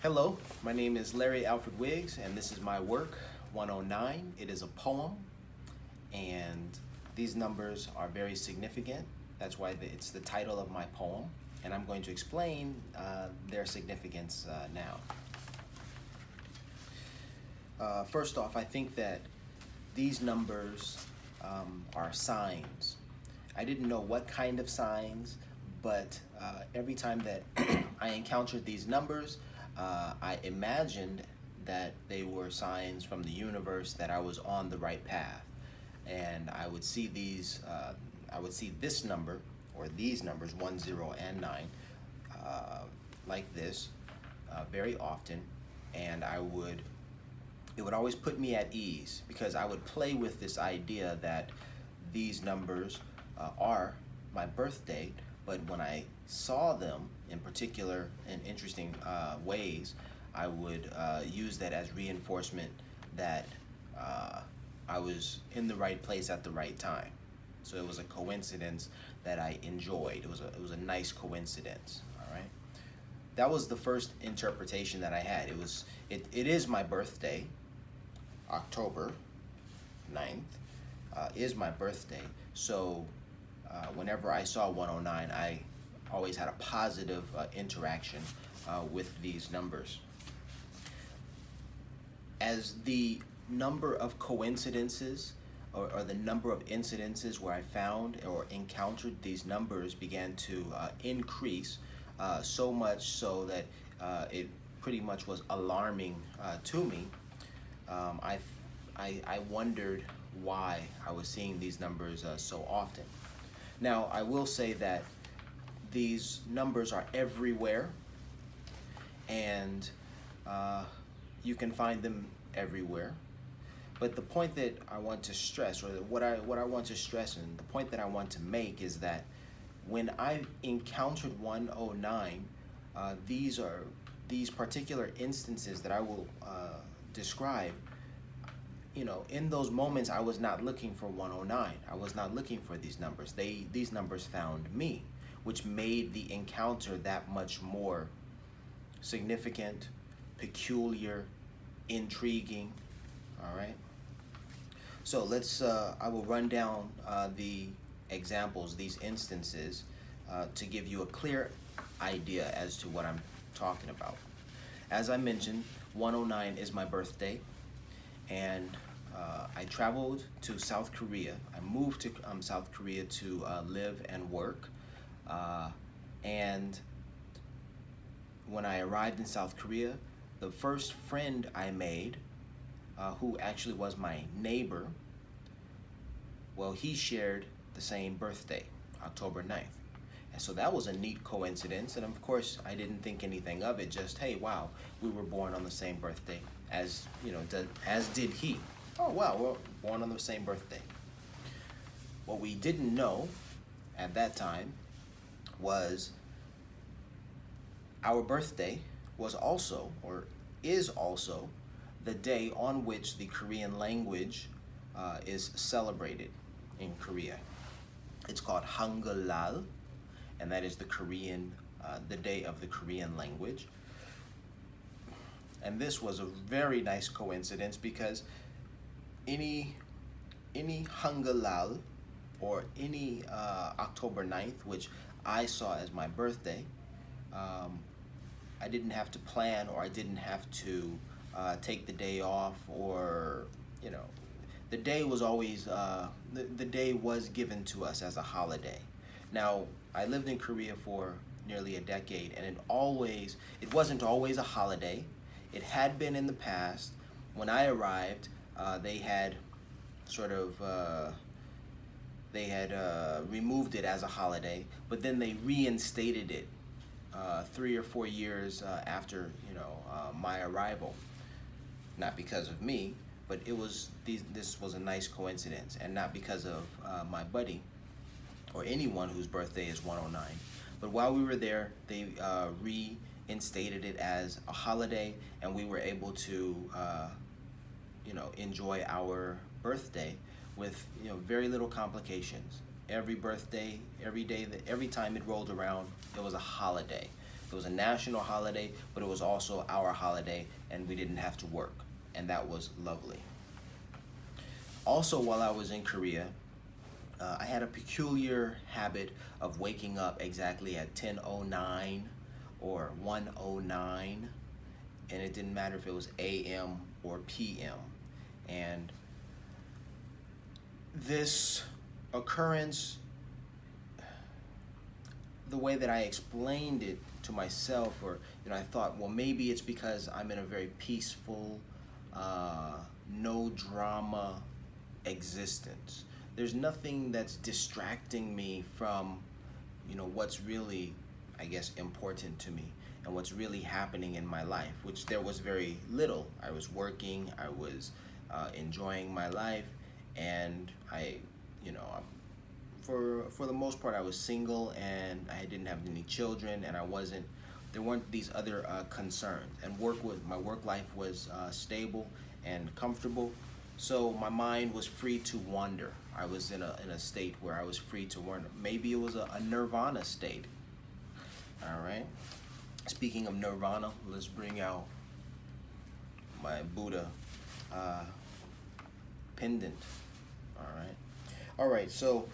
Hello, my name is Larry Alfred Wiggs, and this is my work, 109. It is a poem, and these numbers are very significant. That's why it's the title of my poem, and I'm going to explain their significance now. First off, I think that these numbers are signs. I didn't know what kind of signs, but every time that I encountered these numbers, I imagined that they were signs from the universe that I was on the right path. And I would see I would see this number, or these numbers, 1, 0, and 9, like this, very often. And it would always put me at ease because I would play with this idea that these numbers are my birth date, but when I saw them in particular in interesting ways, I would use that as reinforcement that I was in the right place at the right time. So it was a coincidence that I enjoyed. It was a nice coincidence. All right. That was the first interpretation that I had. It is my birthday. October 9th is my birthday. So whenever I saw 109, I always had a positive interaction with these numbers. As the number of coincidences or the number of incidences where I found or encountered these numbers began to increase, so much so that it pretty much was alarming to me. I wondered why I was seeing these numbers so often. Now, I will say that these numbers are everywhere, and you can find them everywhere. But the point that I want to stress, or what I want to stress, and the point that I want to make is that when I encountered 109, these particular instances that I will describe. In those moments, I was not looking for 109. I was not looking for these numbers. These numbers found me, which made the encounter that much more significant, peculiar, intriguing. All right. So I will run down the examples, these instances, to give you a clear idea as to what I'm talking about. As I mentioned, 109 is my birthday, and I traveled to South Korea. I moved to South Korea to live and work, and when I arrived in South Korea, the first friend I made, who actually was my neighbor, well, he shared the same birthday, October 9th. And so that was a neat coincidence, and of course I didn't think anything of it, just, hey, wow, we were born on the same birthday, as did he. Oh wow, we're born on the same birthday. What we didn't know at that time was our birthday was also, or is also, the day on which the Korean language is celebrated in Korea. It's called Hangul, and that is the day of the Korean language. And this was a very nice coincidence because any Hangul or any October 9th, which I saw as my birthday, I didn't have to plan, or I didn't have to take the day off, or the day was always the day was given to us as a holiday. Now, I lived in Korea for nearly a decade, and it wasn't always a holiday. It had been in the past. When I arrived, they had removed it as a holiday, but then they reinstated it 3 or 4 years after my arrival. Not because of me, but this was a nice coincidence, and not because of my buddy or anyone whose birthday is 109. But while we were there, they reinstated it as a holiday, and we were able to enjoy our birthday with very little complications. Every birthday, every day, every time it rolled around, it was a holiday. It was a national holiday, but it was also our holiday, and we didn't have to work, and that was lovely. Also, while I was in Korea, I had a peculiar habit of waking up exactly at 10:09 or 1:09, and it didn't matter if it was AM or PM. And this occurrence, the way that I explained it to myself, or I thought, well, maybe it's because I'm in a very peaceful, no drama existence. There's nothing that's distracting me from, what's really, I guess, important to me and what's really happening in my life, which there was very little. I was working, I was enjoying my life, and for the most part, I was single, and I didn't have any children, and there weren't these other concerns. And my work life was stable and comfortable, so my mind was free to wander. I was in a state where I was free to wander. Maybe it was a nirvana state. All right. Speaking of nirvana, let's bring out my Buddha pendant. All right. So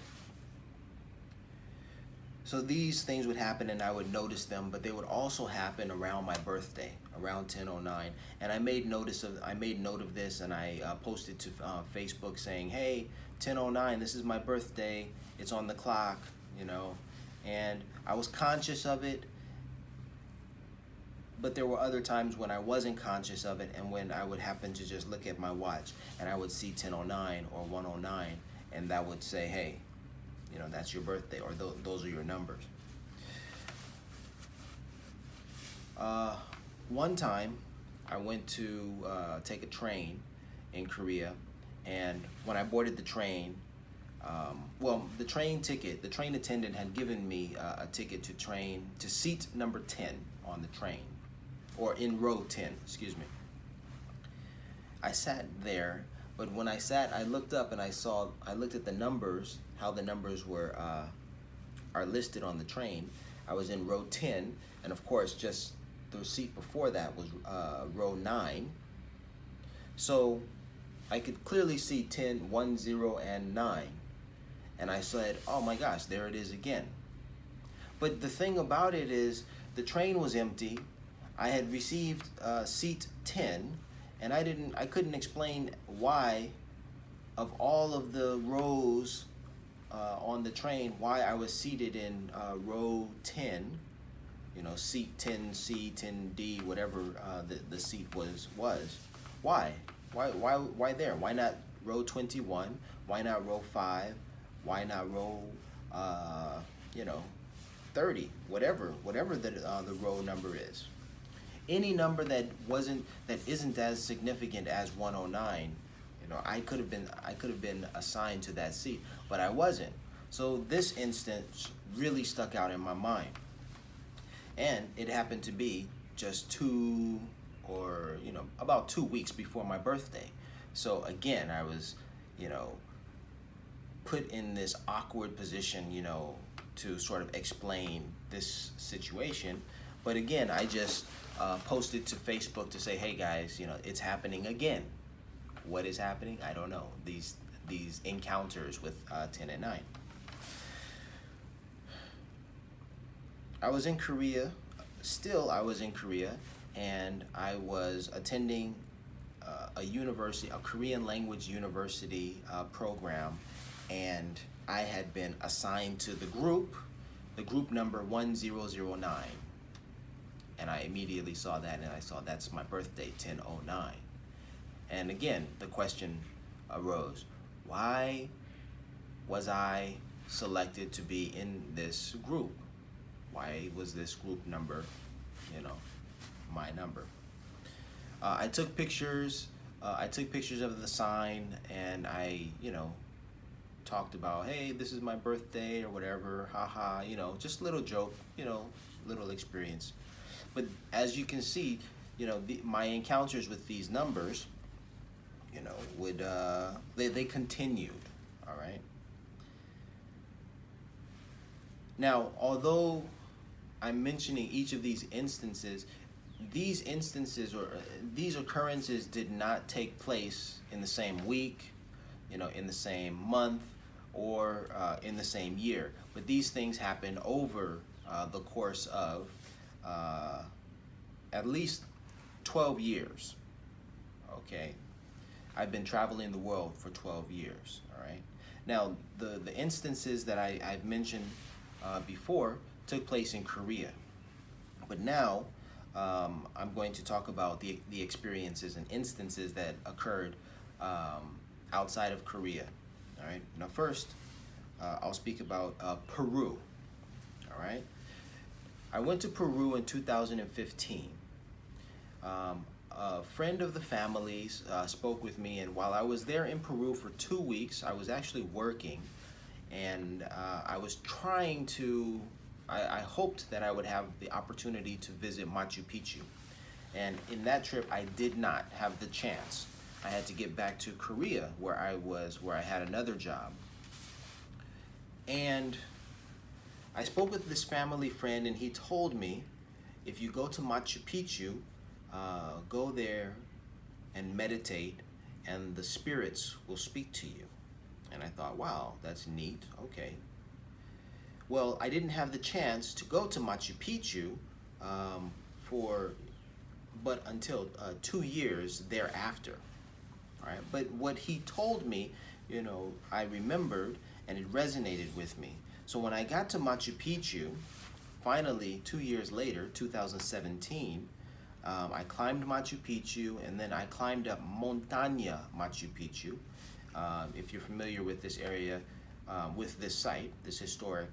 these things would happen, and I would notice them, but they would also happen around my birthday, around 10:09. And I made note of this, and I posted to Facebook saying, "Hey, 10:09, this is my birthday. It's on the clock," And I was conscious of it, but there were other times when I wasn't conscious of it, and when I would happen to just look at my watch, and I would see 10:09 or 1:09, and that would say, "Hey, that's your birthday," or those are your numbers. One time, I went to take a train in Korea, and when I boarded the train, the train attendant had given me a ticket to seat number 10 on the train, or in row 10, excuse me. I sat there, but when I sat, I looked up and I looked at the numbers, how the numbers are listed on the train. I was in row 10, and of course, just the seat before that was row 9. So I could clearly see 10, 1, 0, and 9. And I said, oh my gosh, there it is again. But the thing about it is, the train was empty. I had received seat 10, and I couldn't explain why, of all of the rows on the train, why I was seated in row 10, seat 10C, 10D, whatever the seat was. Why? Why there? Why not row 21? Why not row 5? Why not row 30? Whatever the row number is. Any number that isn't as significant as 109, I could have been assigned to that seat, but I wasn't. So this instance really stuck out in my mind. And it happened to be just about 2 weeks before my birthday. So again, I was, put in this awkward position, to sort of explain this situation. But again, I just posted to Facebook to say, hey guys, it's happening again. What is happening? I don't know. These encounters with 10 and 9. I was in Korea, and I was attending a Korean language university program, and I had been assigned to the group number 1009. And I immediately saw that, and I saw that's my birthday, 10:09. And again, the question arose, why was I selected to be in this group? Why was this group number, my number? I took pictures of the sign, and I, talked about, hey, this is my birthday or whatever, haha, just little joke, little experience. But as you can see, my encounters with these numbers, they continued, all right? Now, although I'm mentioning each of these instances, or these occurrences did not take place in the same week, in the same month, or in the same year. But these things happen over the course of at least 12 years. Okay, I've been traveling the world for 12 years. All right. Now, the instances that I've mentioned before took place in Korea, but now I'm going to talk about the experiences and instances that occurred outside of Korea. All right. Now, first, I'll speak about Peru. All right. I went to Peru in 2015. A friend of the family's spoke with me, and while I was there in Peru for 2 weeks, I was actually working, and I was trying to, I hoped that I would have the opportunity to visit Machu Picchu. And in that trip, I did not have the chance. I had to get back to Korea, where I had another job. And I spoke with this family friend, and he told me, if you go to Machu Picchu, go there and meditate, and the spirits will speak to you. And I thought, wow, that's neat. Okay. Well, I didn't have the chance to go to Machu Picchu but until 2 years thereafter. All right. But what he told me, I remembered, and it resonated with me. So when I got to Machu Picchu, finally 2 years later, 2017, I climbed Machu Picchu, and then I climbed up Montaña Machu Picchu. If you're familiar with this area, with this site, this historic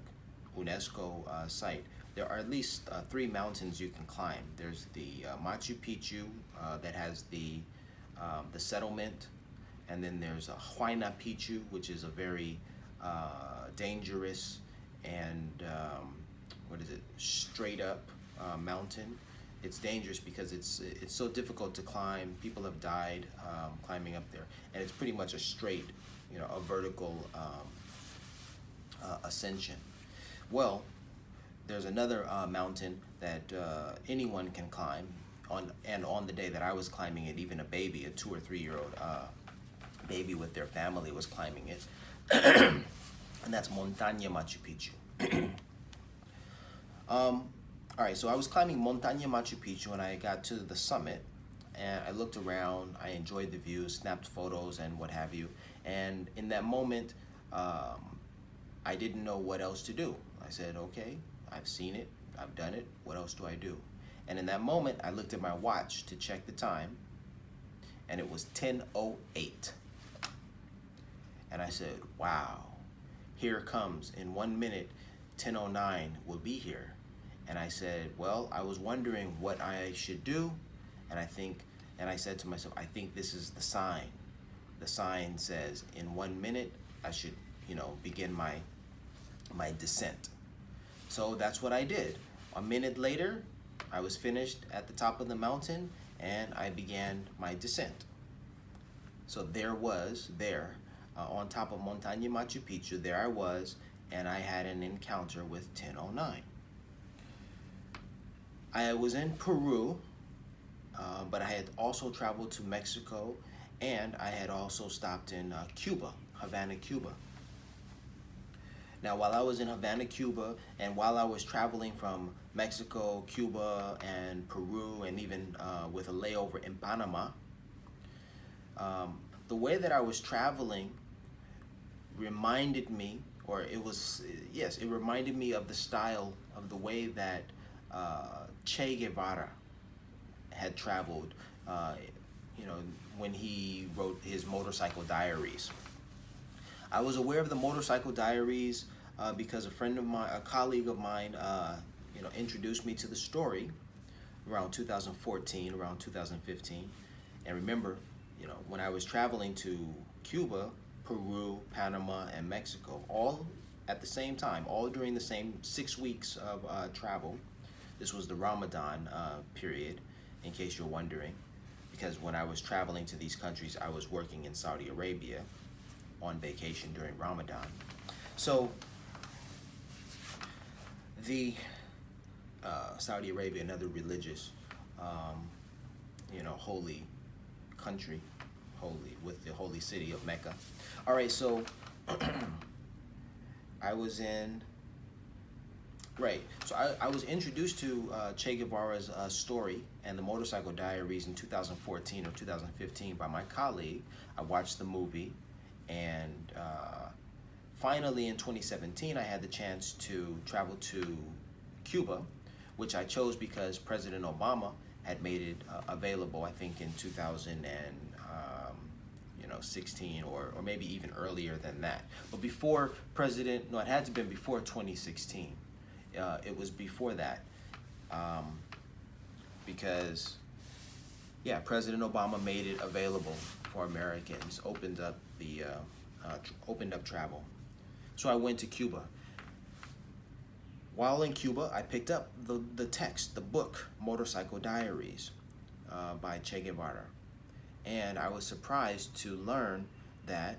UNESCO site, there are at least 3 mountains you can climb. There's the Machu Picchu that has the settlement, and then there's Huayna Picchu, which is a very dangerous and straight up mountain. It's dangerous because it's so difficult to climb. People have died climbing up there, and it's pretty much a straight, a vertical ascension. Well, there's another mountain that anyone can climb on the day that I was climbing it, even a baby, a 2 or 3 year old baby with their family was climbing it, and that's Montaña Machu Picchu. All right, so I was climbing Montaña Machu Picchu, and I got to the summit, and I looked around. I enjoyed the views, snapped photos, and what have you. And in that moment, I didn't know what else to do. I said, okay, I've seen it, I've done it, what else do I do? And in that moment, I looked at my watch to check the time, and it was 10:08. And I said, wow, here it comes. In 1 minute, 10:09 will be here. And I said, well, I was wondering what I should do, and I said to myself, I think this is the sign. The sign says in 1 minute I should, begin my descent. So that's what I did. A minute later, I was finished at the top of the mountain, and I began my descent. So there on top of Montaña Machu Picchu, there I was, and I had an encounter with 10:09. I was in Peru, but I had also traveled to Mexico, and I had also stopped in Cuba, Havana, Cuba. Now, while I was in Havana, Cuba, and while I was traveling from Mexico, Cuba, and Peru, and even with a layover in Panama, the way that I was traveling reminded me, it reminded me of the style of the way that Che Guevara had traveled, when he wrote his motorcycle diaries. I was aware of the motorcycle diaries because a colleague of mine, introduced me to the story around 2014, around 2015. And remember, when I was traveling to Cuba, Peru, Panama, and Mexico, all at the same time, all during the same 6 weeks of travel. This was the Ramadan period, in case you're wondering, because when I was traveling to these countries, I was working in Saudi Arabia on vacation during Ramadan. So the Saudi Arabia, another religious, holy country, holy, with the holy city of Mecca. All right, so I was in, right, so I was introduced to Che Guevara's story and the Motorcycle Diaries in 2014 or 2015 by my colleague. I watched the movie, and finally in 2017 I had the chance to travel to Cuba, which I chose because President Obama had made it available, I think in 2016 or maybe even earlier than that. But before it had to have been before 2016. It was before that, because, yeah, President Obama made it available for Americans, opened up travel. So I went to Cuba. While in Cuba, I picked up the text, the book, Motorcycle Diaries, by Che Guevara. And I was surprised to learn that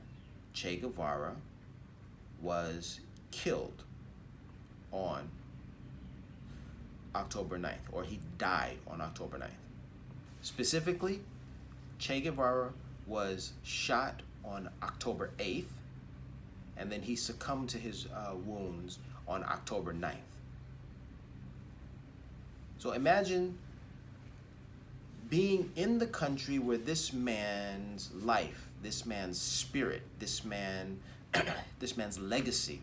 Che Guevara was killed on October 9th, or he died on October 9th. Specifically, Che Guevara was shot on October 8th, and then he succumbed to his wounds on October 9th. So imagine being in the country where this man's life, this man's spirit, this man's legacy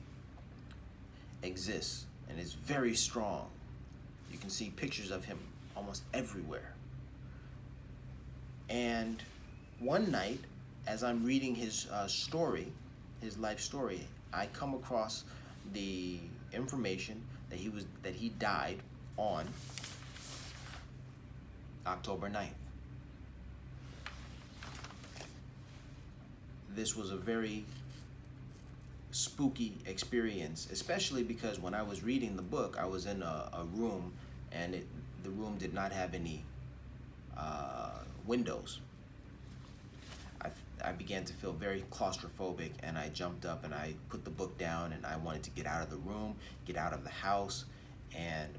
exists and is very strong. You can see pictures of him almost everywhere. And one night, as I'm reading his story, his life story, I come across the information that he died on October 9th. This was a very spooky experience, especially because when I was reading the book, I was in a room, and the room did not have any windows. I began to feel very claustrophobic, and I jumped up and I put the book down, and I wanted to get out of the room, get out of the house,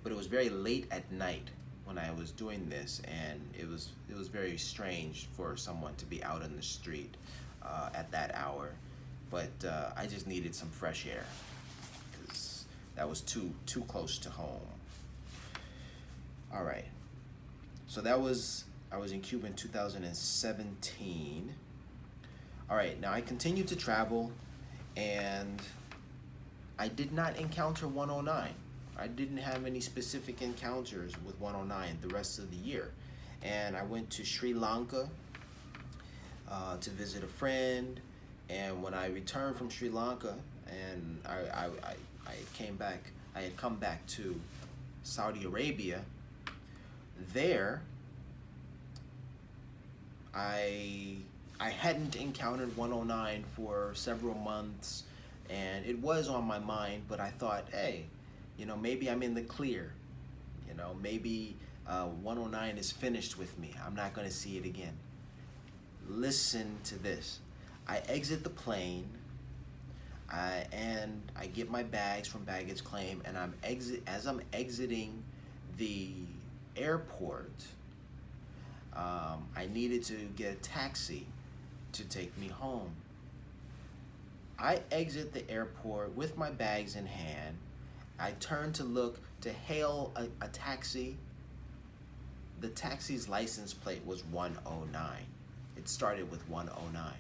but it was very late at night when I was doing this, and it was very strange for someone to be out in the street at that hour. But I just needed some fresh air, because that was too close to home. All right, so I was in Cuba in 2017. All right, now I continued to travel, and I did not encounter 109. I didn't have any specific encounters with 109 the rest of the year. And I went to Sri Lanka to visit a friend. And when I returned from Sri Lanka, and I had come back to Saudi Arabia, there I hadn't encountered 109 for several months, and it was on my mind, but I thought, hey, maybe I'm in the clear. Maybe 109 is finished with me. I'm not going to see it again. Listen to this. I exit the plane, and I get my bags from baggage claim, and as I'm exiting the airport, I needed to get a taxi to take me home. I exit the airport with my bags in hand. I turn to look to hail a taxi. The taxi's license plate was 109. It started with 109.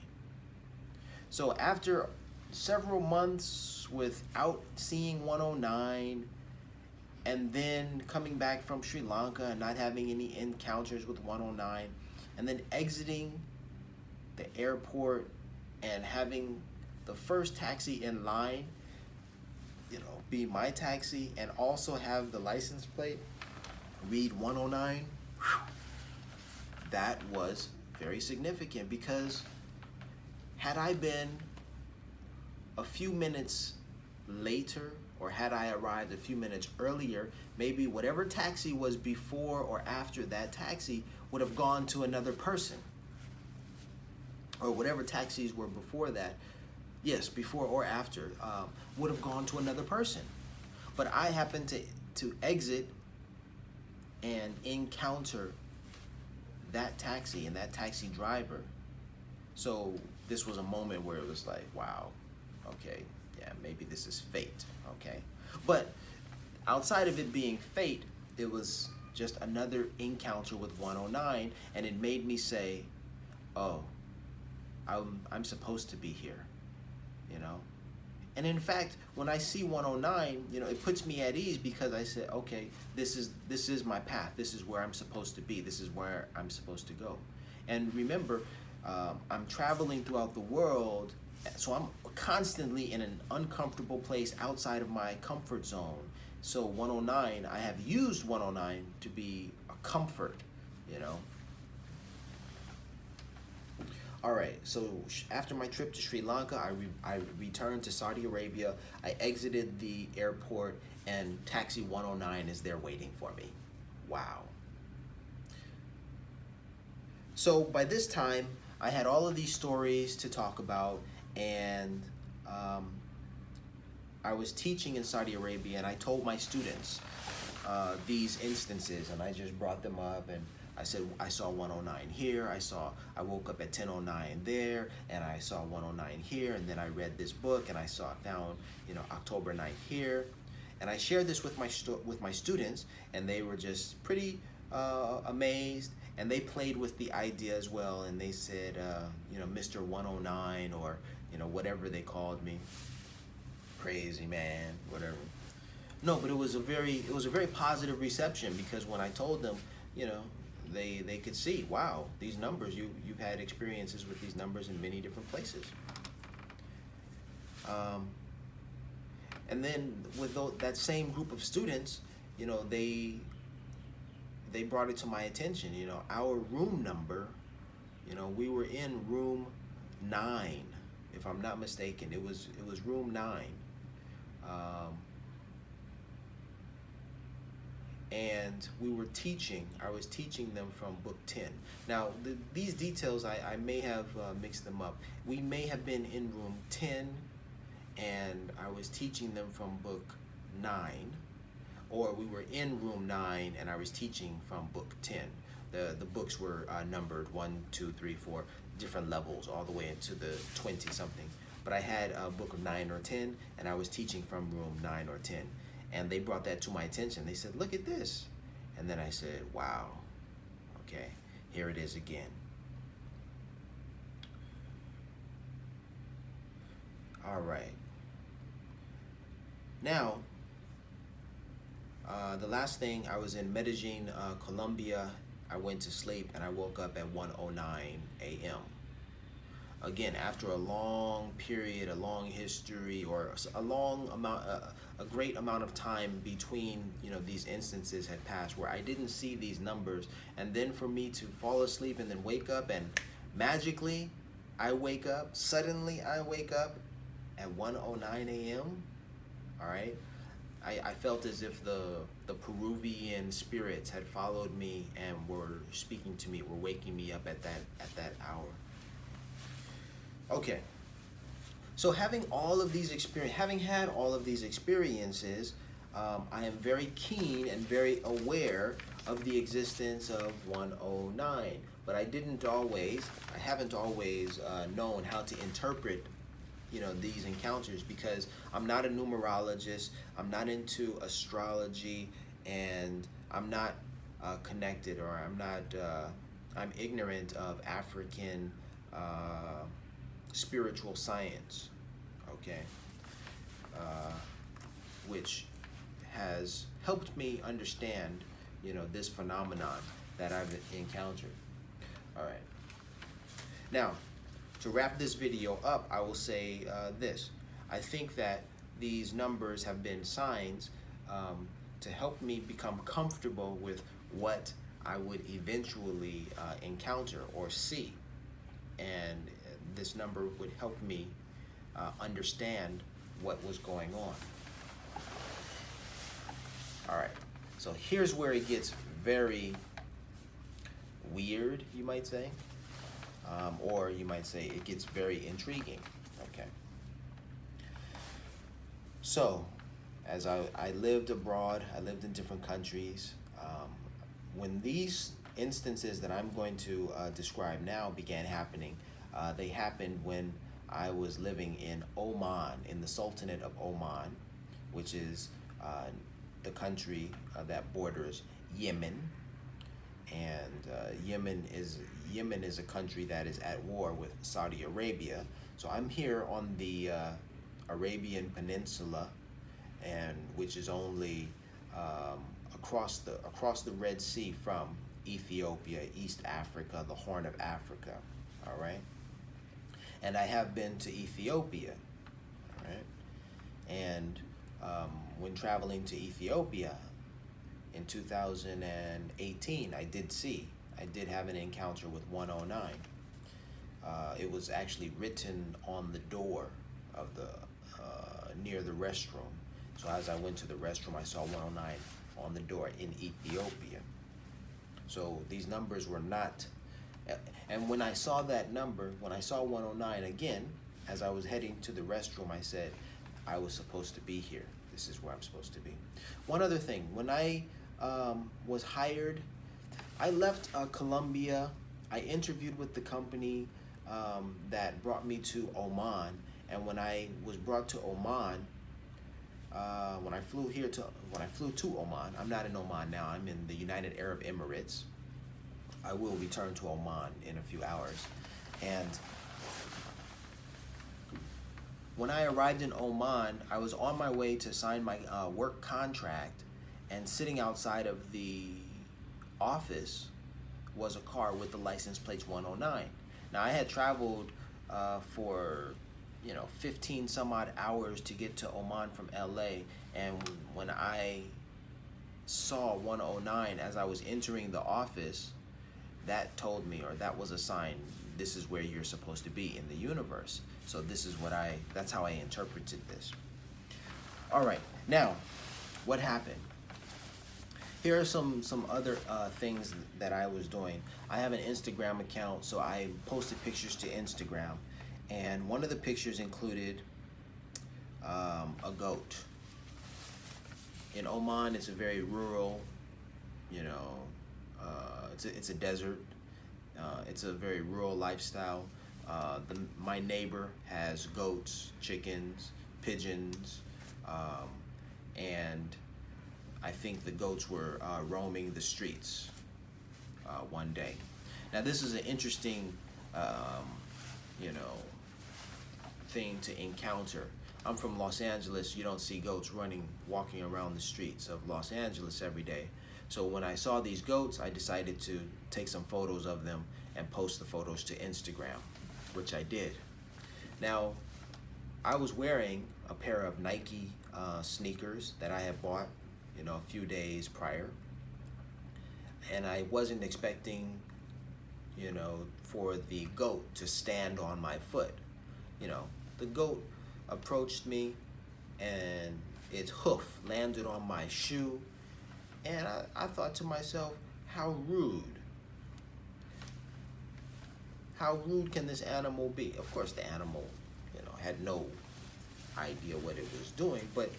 So after several months without seeing 109, and then coming back from Sri Lanka and not having any encounters with 109, and then exiting the airport and having the first taxi in line, be my taxi, and also have the license plate read 109, that was very significant, because had I been a few minutes later, or had I arrived a few minutes earlier, maybe whatever taxi was before or after that taxi would have gone to another person. Or whatever taxis were before that, yes, before or after, would have gone to another person. But I happened to exit and encounter that taxi and that taxi driver. So this was a moment where it was like, wow, okay, yeah, maybe this is fate, okay? But outside of it being fate, it was just another encounter with 109, and it made me say, oh, I'm supposed to be here, you know? And in fact, when I see 109, you know, it puts me at ease, because I said, okay, this is my path. This is where I'm supposed to be. This is where I'm supposed to go. And remember, I'm traveling throughout the world, so I'm constantly in an uncomfortable place outside of my comfort zone. So 109, I have used 109 to be a comfort, you know. All right, so after my trip to Sri Lanka, I returned to Saudi Arabia. I exited the airport, and taxi 109 is there waiting for me. Wow. So by this time, I had all of these stories to talk about, and I was teaching in Saudi Arabia, and I told my students these instances, and I just brought them up, and I said, I saw 109 here, I woke up at 10:09 there, and I saw 109 here, and then I read this book, and I found, you know, October 9th here. And I shared this with my students, and they were just pretty amazed, and they played with the idea as well, and they said, you know, Mr. 109, or, you know, whatever they called me, crazy man, whatever. No, but it was a very positive reception, because when I told them, you know, they could see, wow, these numbers, you've had experiences with these numbers in many different places. And then with that same group of students, you know, they brought it to my attention, you know, our room number, you know, we were in room 9, if I'm not mistaken. It was room 9. And I was teaching them from book 10. Now, these details, I may have mixed them up. We may have been in room 10, and I was teaching them from book 9, or we were in room 9, and I was teaching from book 10. The books were numbered 1, 2, 3, 4, different levels, all the way into the 20-something. But I had a book of 9 or 10, and I was teaching from room 9 or 10. And they brought that to my attention. They said, look at this. And then I said, wow, okay, here it is again. All right. Now, the last thing, I was in Medellin, Colombia. I went to sleep, and I woke up at 1:09 a.m. Again, after a long period, a long history, or a great amount of time between, you know, these instances had passed where I didn't see these numbers, and then for me to fall asleep and then wake up, and magically suddenly I wake up at 1:09 a.m. All right, I felt as if the Peruvian spirits had followed me and were speaking to me, were waking me up at that hour. Okay, so having had all of these experiences, I am very keen and very aware of the existence of 109, but I haven't always known how to interpret, you know, these encounters, because I'm not a numerologist, I'm not into astrology, and I'm not connected, or I'm ignorant of African spiritual science, okay, which has helped me understand, you know, this phenomenon that I've encountered. All right. Now, to wrap this video up, I will say this. I think that these numbers have been signs to help me become comfortable with what I would eventually encounter or see. And this number would help me understand what was going on. All right, so here's where it gets very weird, you might say, or you might say it gets very intriguing. Okay. So, as I lived abroad, I lived in different countries. when these instances that I'm going to describe now began happening, they happened when I was living in Oman, in the Sultanate of Oman, which is the country that borders Yemen. And Yemen is a country that is at war with Saudi Arabia. So I'm here on the Arabian Peninsula, and which is only across the Red Sea from Ethiopia, East Africa, the Horn of Africa. All right, and I have been to Ethiopia. All right, and when traveling to Ethiopia in 2018, I did have an encounter with 109. It was actually written on the door of the near the restroom. So as I went to the restroom, I saw 109 on the door in Ethiopia. So these numbers were not, and when I saw that number, when I saw 109 again, as I was heading to the restroom, I said, I was supposed to be here. This is where I'm supposed to be. One other thing, when I was hired, I left Colombia. I interviewed with the company that brought me to Oman, and when I was brought to Oman, when I flew to Oman, I'm not in Oman now. I'm in the United Arab Emirates. I will return to Oman in a few hours, and when I arrived in Oman, I was on my way to sign my work contract, and sitting outside of the office was a car with the license plates 109. Now I had traveled for 15 some odd hours to get to Oman from LA, and when I saw 109 as I was entering the office, that told me, or that was a sign, this is where you're supposed to be in the universe. So this is that's how I interpreted this. All right, now, what happened? Here are some other things that I was doing. I have an Instagram account, so I posted pictures to Instagram, and one of the pictures included a goat. In Oman, it's a very rural, it's a desert. It's a very rural lifestyle. My neighbor has goats, chickens, pigeons, and I think the goats were roaming the streets one day. Now this is an interesting, thing to encounter. I'm from Los Angeles. You don't see goats walking around the streets of Los Angeles every day. So when I saw these goats, I decided to take some photos of them and post the photos to Instagram, which I did. Now, I was wearing a pair of Nike sneakers that I had bought, a few days prior, and I wasn't expecting, for the goat to stand on my foot. The goat approached me, and its hoof landed on my shoe, and I thought to myself, how rude. How rude can this animal be? Of course, the animal, had no idea what it was doing, but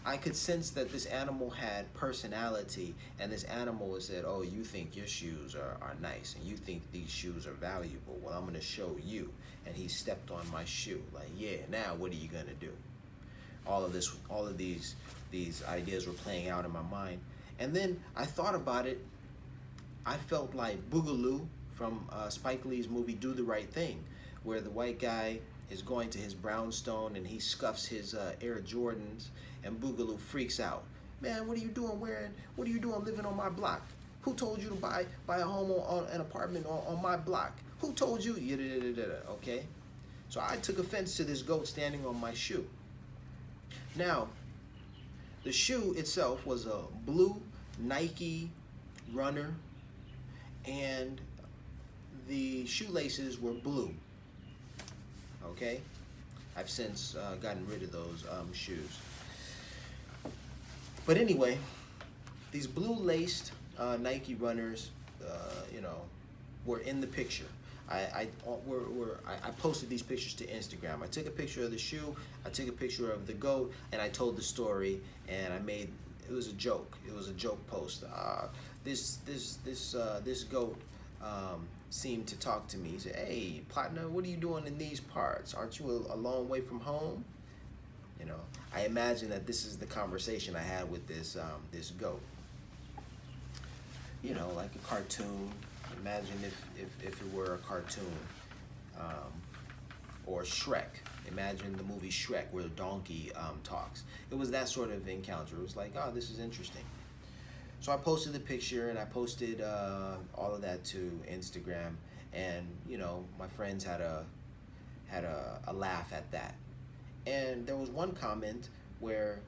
I could sense that this animal had personality, and this animal said, oh, you think your shoes are nice, and you think these shoes are valuable. Well, I'm gonna show you. And he stepped on my shoe, like, yeah, now what are you gonna do? All of these ideas were playing out in my mind. And then I thought about it. I felt like Boogaloo from Spike Lee's movie Do the Right Thing, where the white guy is going to his brownstone and he scuffs his Air Jordans, and Boogaloo freaks out. Man, what are you doing living on my block? Who told you to buy a home on an apartment on my block? Who told you? Okay? So I took offense to this goat standing on my shoe. Now, the shoe itself was a blue Nike runner, and the shoelaces were blue. Okay? I've since gotten rid of those shoes. But anyway, these blue-laced Nike runners, were in the picture. I posted these pictures to Instagram. I took a picture of the shoe, I took a picture of the goat, and I told the story, and I made it was a joke. It was a joke post. This goat seemed to talk to me. He said, "Hey, partner, what are you doing in these parts? Aren't you a long way from home?" You know, I imagine that this is the conversation I had with this goat. You know, like a cartoon. Imagine if it were a cartoon, um, or Shrek. Imagine the movie Shrek where the donkey talks. It was that sort of encounter. It was like, oh, this is interesting. So I posted the picture and I posted all of that to Instagram, and you know, my friends had a laugh at that. And there was one comment where,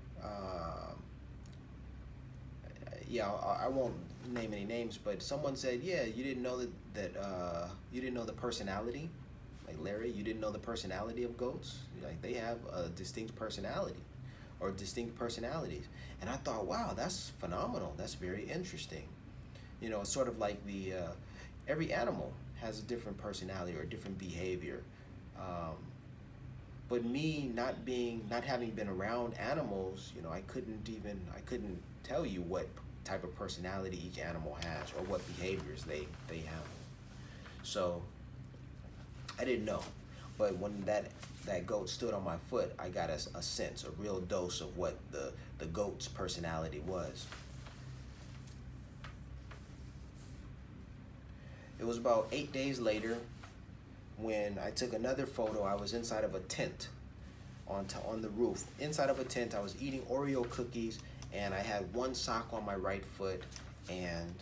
yeah, I won't name any names, but someone said, yeah, you didn't know that you didn't know the personality, like Larry, you didn't know the personality of goats. Like they have a distinct personality, or distinct personalities. And I thought, wow, that's phenomenal. That's very interesting. You know, it's sort of like the every animal has a different personality or a different behavior. Um, but me not having been around animals, you know, I couldn't tell you what type of personality each animal has or what behaviors they have. So I didn't know. But when that goat stood on my foot, I got a sense, a real dose of what the goat's personality was. It was about 8 days later when I took another photo. I was inside of a tent on the roof. Inside of a tent, I was eating Oreo cookies, and I had one sock on my right foot, and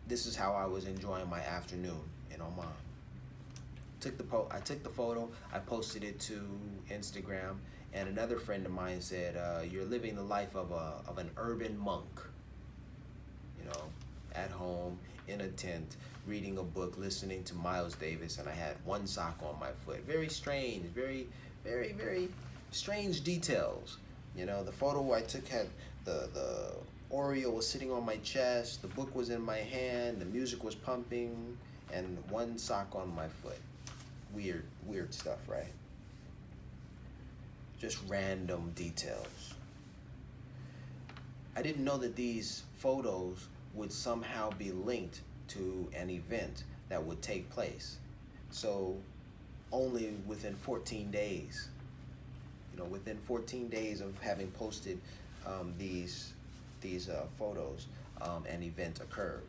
this is how I was enjoying my afternoon in Oman. I took the photo, I posted it to Instagram, and another friend of mine said, "You're living the life of an urban monk." You know, at home in a tent, reading a book, listening to Miles Davis, and I had one sock on my foot. Very strange, very, very, very strange details. You know, the photo I took had the Oreo was sitting on my chest, the book was in my hand, the music was pumping, and one sock on my foot. Weird stuff, right? Just random details. I didn't know that these photos would somehow be linked to an event that would take place. So only within 14 days, you know, within 14 days of having posted these photos, an event occurred.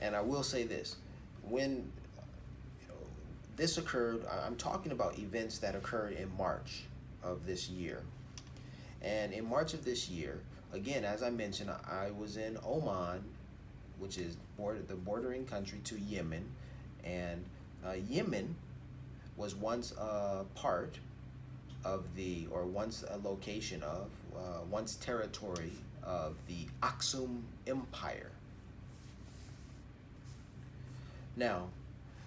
And I will say this, when this occurred, I'm talking about events that occurred in March of this year. And in March of this year, again, as I mentioned, I was in Oman, which is the bordering country to Yemen. And Yemen was once a part of or once a location of, once territory of the Aksum Empire. Now,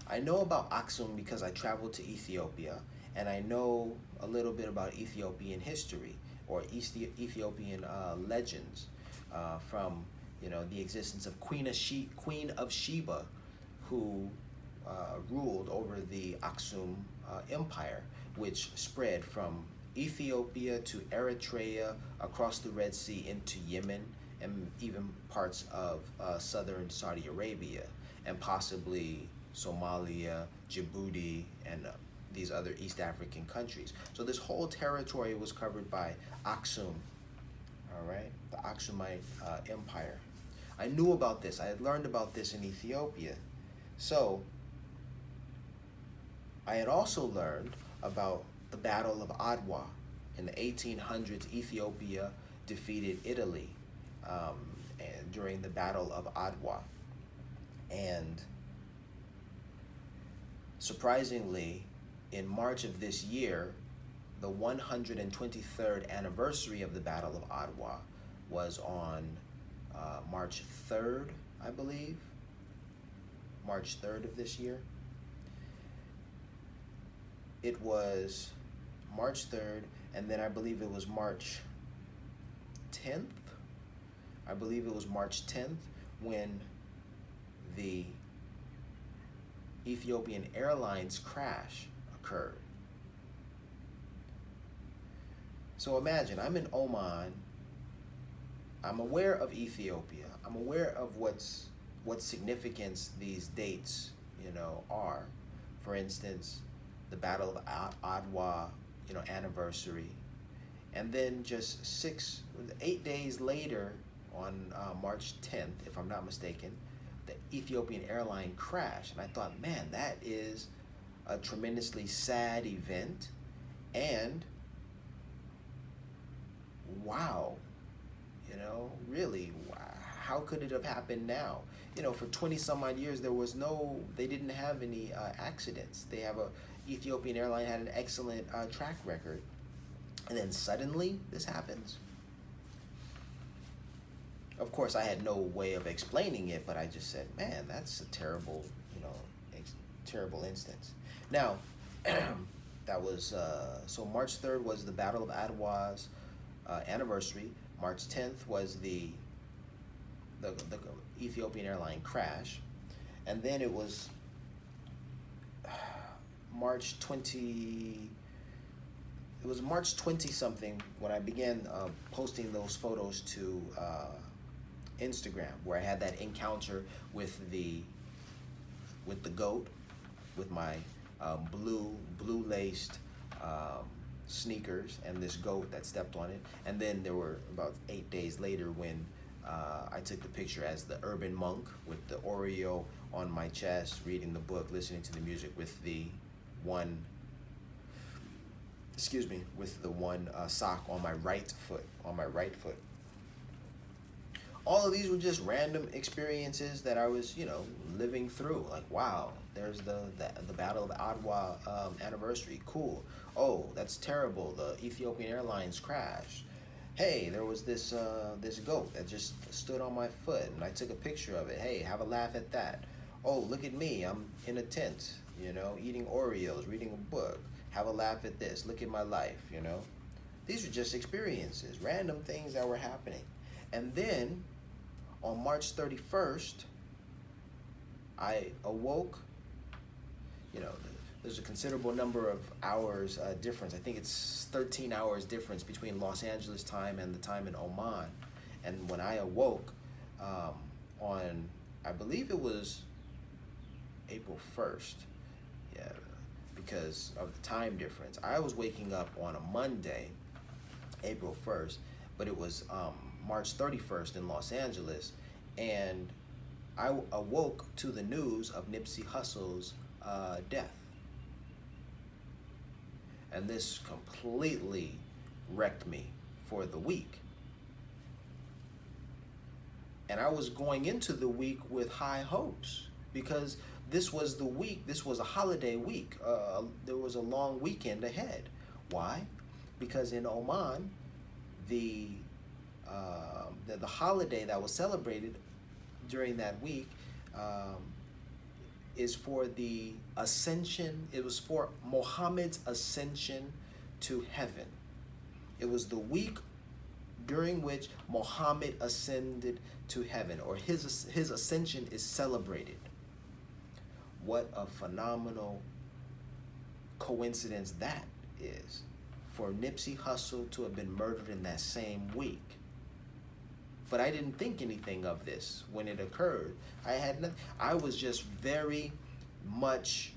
I know about Aksum because I traveled to Ethiopia, and I know a little bit about Ethiopian history or Ethiopian legends from, you know, the existence of Queen of Sheba, who ruled over the Aksum Empire, which spread from Ethiopia to Eritrea, across the Red Sea into Yemen, and even parts of southern Saudi Arabia, and possibly Somalia, Djibouti, and these other East African countries. So this whole territory was covered by Aksum, all right, the Aksumite Empire. I knew about this. I had learned about this in Ethiopia. So I had also learned about the Battle of Adwa. In the 1800s, Ethiopia defeated Italy and during the Battle of Adwa. And surprisingly, in March of this year, the 123rd anniversary of the Battle of Adwa was on March 3rd, I believe. March 3rd of this year. It was March 3rd, and then I believe it was March 10th. I believe it was March 10th when the Ethiopian Airlines crash occurred. So imagine I'm in Oman. I'm aware of Ethiopia. I'm aware of what significance these dates, are. For instance, the Battle of Adwa, anniversary, and then just 8 days later, on March 10th, if I'm not mistaken, the Ethiopian airline crashed, and I thought, man, that is a tremendously sad event, and wow, really, how could it have happened now? For 20 some odd years, they didn't have any accidents. Ethiopian airline had an excellent track record. And then suddenly this happens. Of course, I had no way of explaining it, but I just said, man, that's a terrible, terrible instance. Now, that was, so March 3rd was the Battle of Adwa's anniversary. March 10th was the Ethiopian airline crash. And then it was March 20 something when I began posting those photos to Instagram, where I had that encounter with the goat, with my blue laced sneakers, and this goat that stepped on it. And then there were about 8 days later when I took the picture as the urban monk with the Oreo on my chest, reading the book, listening to the music with the one sock on my right foot. All of these were just random experiences that I was, living through. Like, wow, there's the Battle of Adwa anniversary. Cool. Oh, that's terrible. The Ethiopian Airlines crashed. Hey, there was this goat that just stood on my foot, and I took a picture of it. Hey, have a laugh at that. Oh, look at me. I'm in a tent, eating Oreos, reading a book. Have a laugh at this. Look at my life, These are just experiences, random things that were happening. And then on March 31st, I awoke. There's a considerable number of hours difference. I think it's 13 hours difference between Los Angeles time and the time in Oman. And when I awoke on, I believe it was April 1st, yeah, because of the time difference. I was waking up on a Monday, April 1st, but it was March 31st in Los Angeles, and I awoke to the news of Nipsey Hussle's death. And this completely wrecked me for the week. And I was going into the week with high hopes, because this was a holiday week. There was a long weekend ahead. Why? Because in Oman, the holiday that was celebrated during that week is for the ascension. It was for Muhammad's ascension to heaven. It was the week during which Muhammad ascended to heaven, or his ascension is celebrated. What a phenomenal coincidence that is, for Nipsey Hussle to have been murdered in that same week. But I didn't think anything of this when it occurred. I was just very much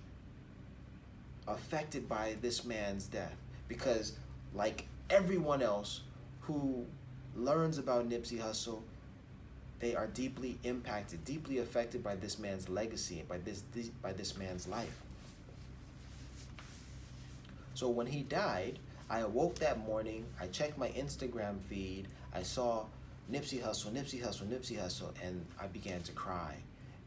affected by this man's death, because like everyone else who learns about Nipsey Hussle, they are deeply impacted, deeply affected by this man's legacy, by this man's life. So when he died, I awoke that morning, I checked my Instagram feed, I saw Nipsey Hussle, Nipsey Hussle, Nipsey Hussle, and I began to cry,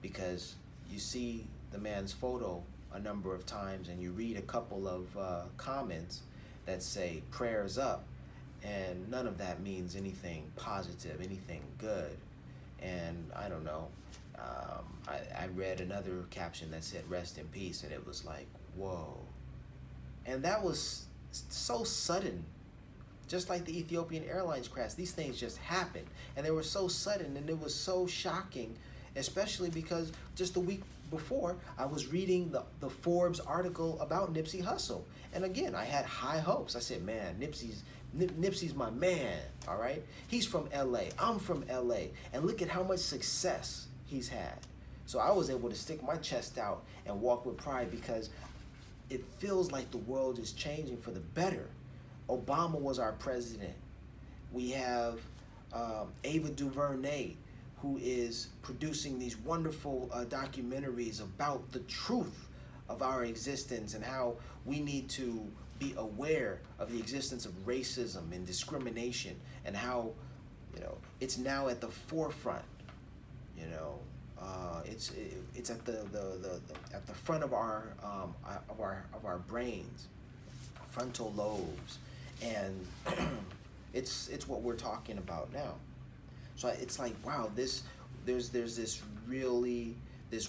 because you see the man's photo a number of times, and you read a couple of comments that say prayers up, and none of that means anything positive, anything good. And I don't know, I read another caption that said rest in peace, and it was like, whoa. And that was so sudden. Just like the Ethiopian Airlines crash, these things just happened, and they were so sudden, and it was so shocking, especially because just the week before, I was reading the Forbes article about Nipsey Hussle. And again, I had high hopes. I said, man, Nipsey's my man, all right? He's from LA. I'm from LA. And look at how much success he's had. So I was able to stick my chest out and walk with pride because it feels like the world is changing for the better. Obama was our president. We have Ava DuVernay, who is producing these wonderful documentaries about the truth of our existence and how we need to be aware of the existence of racism and discrimination and how, it's now at the forefront. It's at the front of our brains, frontal lobes, and it's what we're talking about now. So it's like, wow, there's this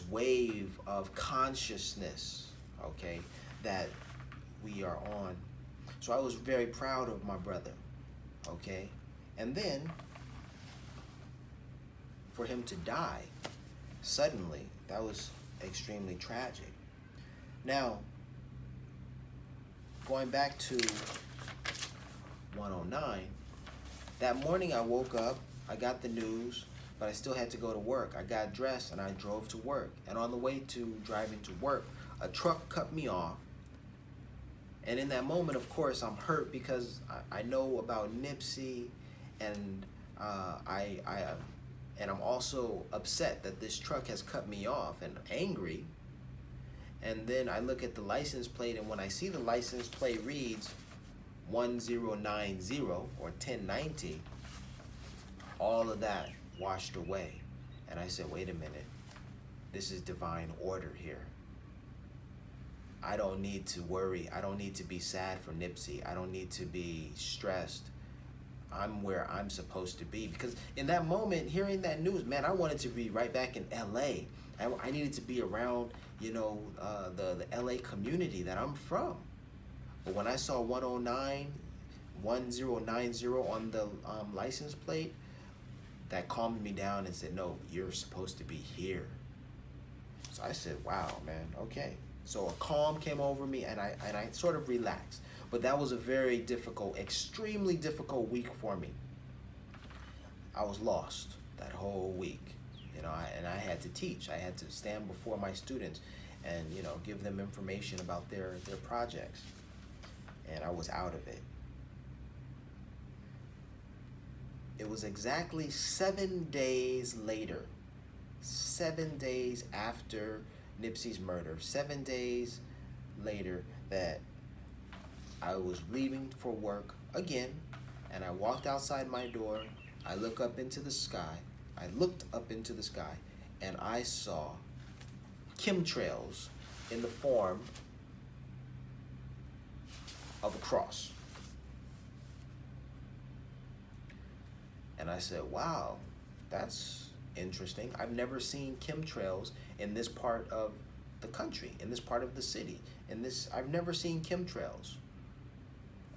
wave of consciousness, okay, that we are on. So I was very proud of my brother, okay, and then for him to die suddenly, that was extremely tragic. Now, going back to 109, that morning I woke up, I got the news, but I still had to go to work. I got dressed and I drove to work. And on the way to driving to work, a truck cut me off. And in that moment, of course, I'm hurt because I know about Nipsey, and and I'm also upset that this truck has cut me off and angry. And then I look at the license plate, and when I see the license plate reads 1090 or 1090, all of that washed away. And I said, wait a minute, this is divine order here. I don't need to worry. I don't need to be sad for Nipsey. I don't need to be stressed. I'm where I'm supposed to be. Because in that moment, hearing that news, man, I wanted to be right back in LA. I needed to be around, the LA community that I'm from. But when I saw 1090 on the license plate, that calmed me down and said, no, you're supposed to be here. So I said, wow, man, okay. So a calm came over me, and I sort of relaxed. But that was a very difficult, extremely difficult week for me. I was lost that whole week, and I had to teach. I had to stand before my students and, give them information about their projects. And I was out of it. It was exactly 7 days later, 7 days after Nipsey's murder, 7 days later, that I was leaving for work again, and I walked outside my door. I looked up into the sky, and I saw chemtrails in the form of a cross. And I said, wow, that's interesting. I've never seen chemtrails in this part of the country, in this part of the city. I've never seen chemtrails.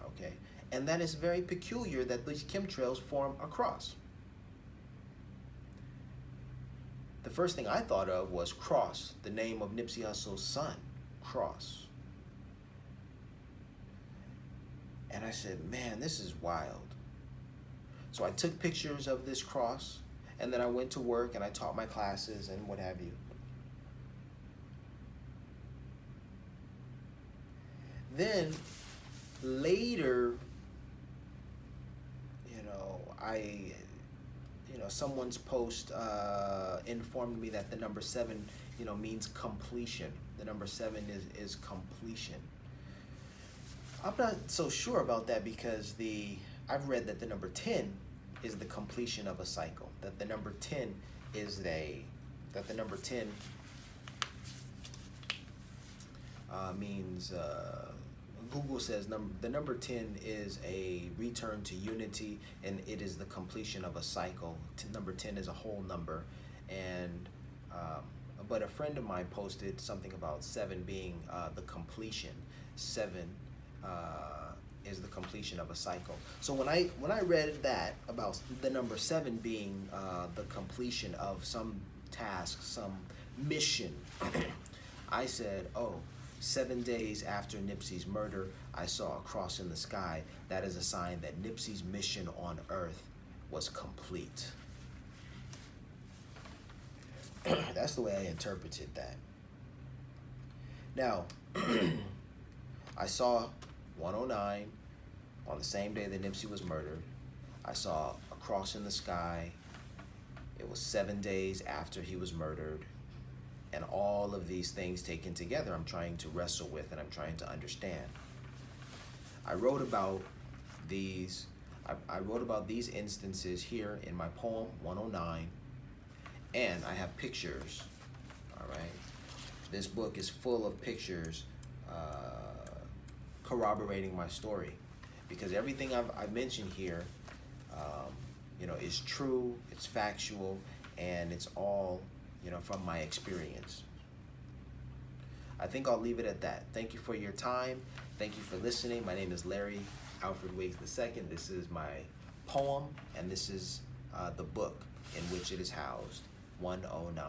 Okay, and that is very peculiar that these chemtrails form a cross. The first thing I thought of was Cross, the name of Nipsey Hussle's son, Cross. And I said, man, this is wild. So I took pictures of this cross, and then I went to work and I taught my classes and what have you. Then later, someone's post informed me that the number 7, means completion. The number 7 is completion. I'm not so sure about that because I've read that the number 10 is the completion of a cycle. That the number 10 means Google says the number 10 is a return to unity, and it is the completion of a cycle. Number 10 is a whole number, and but a friend of mine posted something about 7 being the completion. 7 is the completion of a cycle. So when I read that about the number 7 being the completion of some task, some mission. I said, oh, 7 days after Nipsey's murder, I saw a cross in the sky. That is a sign that Nipsey's mission on earth was complete. That's the way I interpreted that. Now, I saw 109 on the same day that Nipsey was murdered. I saw a cross in the sky. It was 7 days after he was murdered. And all of these things taken together, I'm trying to wrestle with and I'm trying to understand. I wrote about these instances here in my poem, 109, and I have pictures, all right? This book is full of pictures corroborating my story, because everything I've mentioned here, is true, it's factual, and it's all, from my experience. I think I'll leave it at that. Thank you for your time. Thank you for listening. My name is Larry Alfred Wiggs II. This is my poem, and this is the book in which it is housed, 109.